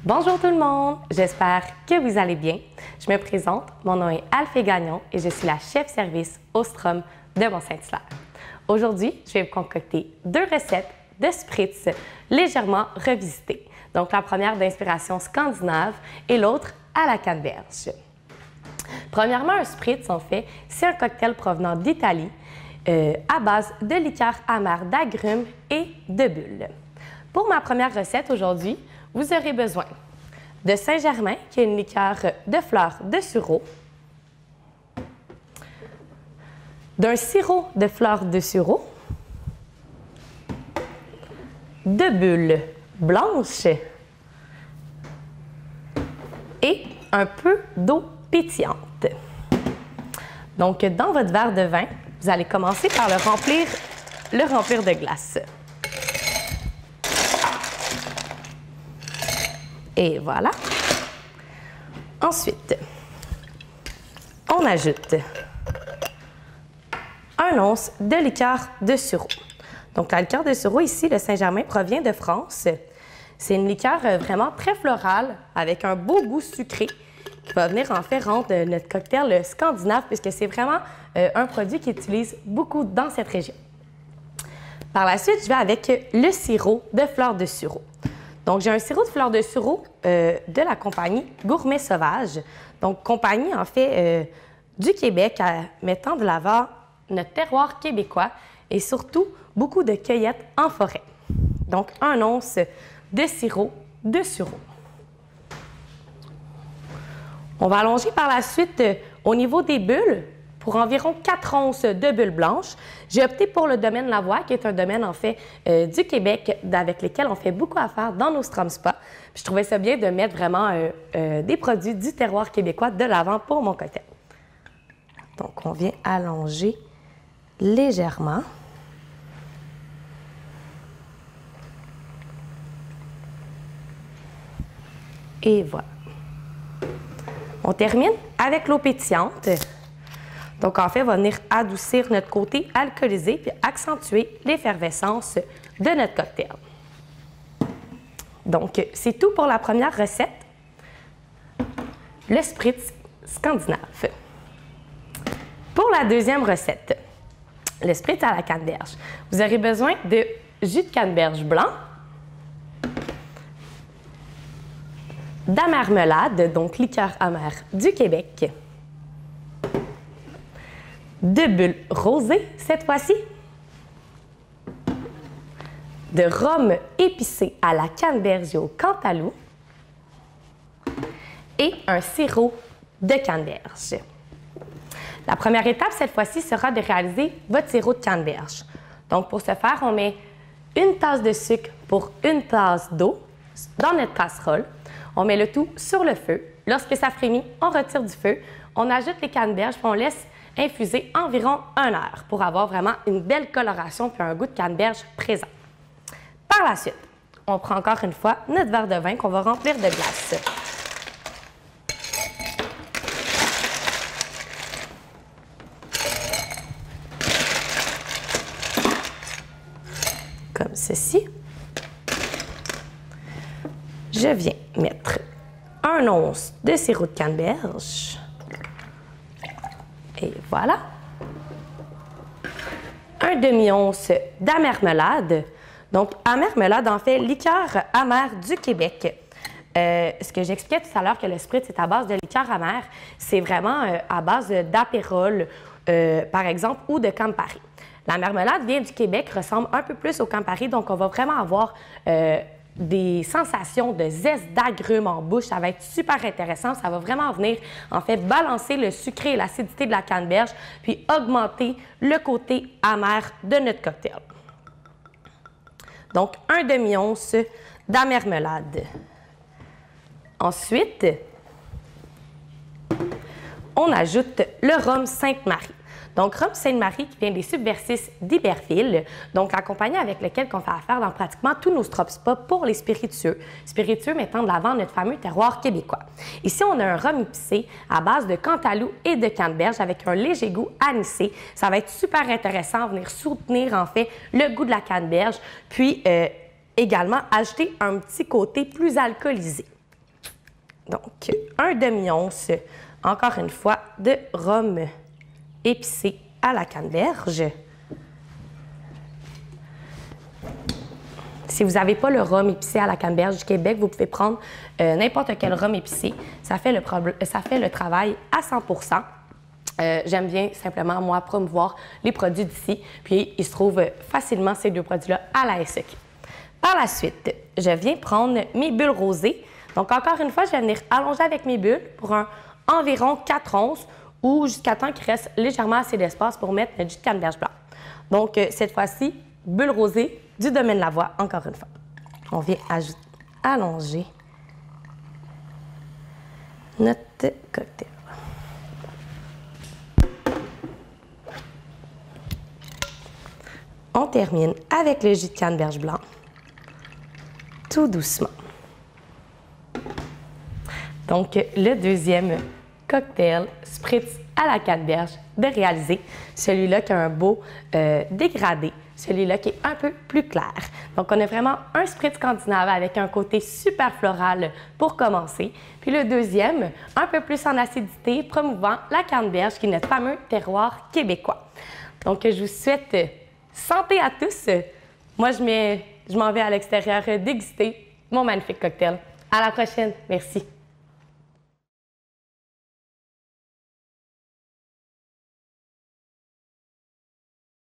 Bonjour tout le monde, j'espère que vous allez bien. Je me présente, mon nom est Alphée Gagnon et je suis la chef-service au Strom de Mont-Saint-Hilaire. Aujourd'hui, je vais vous concocter deux recettes de spritz légèrement revisitées. Donc la première d'inspiration scandinave et l'autre à la canneberge. Premièrement, un spritz, en fait, c'est un cocktail provenant d'Italie à base de liqueur amère d'agrumes et de bulles. Pour ma première recette aujourd'hui, vous aurez besoin de Saint-Germain, qui est une liqueur de fleurs de sureau, d'un sirop de fleurs de sureau, de bulles blanches et un peu d'eau pétillante. Donc, dans votre verre de vin, vous allez commencer par le remplir de glace. Et voilà. Ensuite, on ajoute 1 once de liqueur de sureau. Donc, la liqueur de sureau, ici, le Saint-Germain, provient de France. C'est une liqueur vraiment très florale, avec un beau goût sucré, qui va venir en fait rendre notre cocktail scandinave, puisque c'est vraiment un produit qui utilise beaucoup dans cette région. Par la suite, je vais avec le sirop de fleurs de sureau. Donc, j'ai un sirop de fleurs de sureau de la compagnie Gourmet Sauvage. Donc, compagnie, en fait, du Québec, mettant de l'avant notre terroir québécois et surtout beaucoup de cueillettes en forêt. Donc, 1 once de sirop de sureau. On va allonger par la suite au niveau des bulles pour environ 4 onces de bulles blanches. J'ai opté pour le domaine Lavoie, qui est un domaine en fait du Québec avec lesquels on fait beaucoup affaire dans nos Strom Spa. Puis je trouvais ça bien de mettre vraiment des produits du terroir québécois de l'avant pour mon cocktail. Donc on vient allonger légèrement. Et voilà. On termine avec l'eau pétillante. Donc, en fait, va venir adoucir notre côté alcoolisé puis accentuer l'effervescence de notre cocktail. Donc, c'est tout pour la première recette, le spritz scandinave. Pour la deuxième recette, le spritz à la canneberge, vous aurez besoin de jus de canneberge blanc, d'amermelade, donc liqueur amère du Québec, de bulles rosées cette fois-ci, de rhum épicé à la canneberge et au cantaloupe et un sirop de canneberge. La première étape cette fois-ci sera de réaliser votre sirop de canneberge. Donc pour ce faire, on met 1 tasse de sucre pour 1 tasse d'eau dans notre casserole. On met le tout sur le feu. Lorsque ça frémit, on retire du feu. On ajoute les canneberges puis on laisse infuser environ 1 heure pour avoir vraiment une belle coloration puis un goût de canneberge présent. Par la suite, on prend encore une fois notre verre de vin qu'on va remplir de glace. Comme ceci. Je viens mettre 1 once de sirop de canneberge. Et voilà. 1 demi-once d'amermelade. Donc, amermelade, en fait, liqueur amère du Québec. Ce que j'expliquais tout à l'heure que le spritz est à base de liqueur amère, c'est vraiment à base d'apérole, par exemple, ou de Campari. La marmelade vient du Québec, ressemble un peu plus au Campari, donc on va vraiment avoir des sensations de zeste d'agrumes en bouche. Ça va être super intéressant. Ça va vraiment venir, en fait, balancer le sucré et l'acidité de la canneberge, puis augmenter le côté amer de notre cocktail. Donc, 1 demi-once d'amermelade. Ensuite, on ajoute le rhum Sainte-Marie. Donc, rhum Sainte-Marie qui vient des Subversis d'Iberville, donc la compagnie avec laquelle on fait affaire dans pratiquement tous nos Strom Spa pour les spiritueux. Spiritueux mettant de l'avant notre fameux terroir québécois. Ici, on a un rhum épicé à base de cantaloupe et de canneberge avec un léger goût anisé. Ça va être super intéressant, venir soutenir en fait le goût de la canneberge, puis également ajouter un petit côté plus alcoolisé. Donc, un demi-once, encore une fois, de rhum épicé à la canneberge. Si vous n'avez pas le rhum épicé à la canneberge du Québec, vous pouvez prendre n'importe quel rhum épicé. Ça fait le travail à 100%. J'aime bien simplement, moi, promouvoir les produits d'ici. Puis, il se trouve facilement ces deux produits-là à la SEQ. Par la suite, je viens prendre mes bulles rosées. Donc, encore une fois, je vais venir allonger avec mes bulles pour environ 4 onces ou jusqu'à temps qu'il reste légèrement assez d'espace pour mettre notre jus de canneberge blanc. Donc, cette fois-ci, bulles rosées du domaine Lavoie, encore une fois. On vient allonger notre cocktail. On termine avec le jus de canneberge blanc, tout doucement. Donc, le deuxième cocktail spritz à la canneberge de réaliser, celui-là qui a un beau dégradé, celui-là qui est un peu plus clair. Donc, on a vraiment un spritz scandinave avec un côté super floral pour commencer. Puis le deuxième, un peu plus en acidité, promouvant la canneberge qui est notre fameux terroir québécois. Donc, je vous souhaite santé à tous. Moi, je m'en vais à l'extérieur déguster mon magnifique cocktail. À la prochaine. Merci.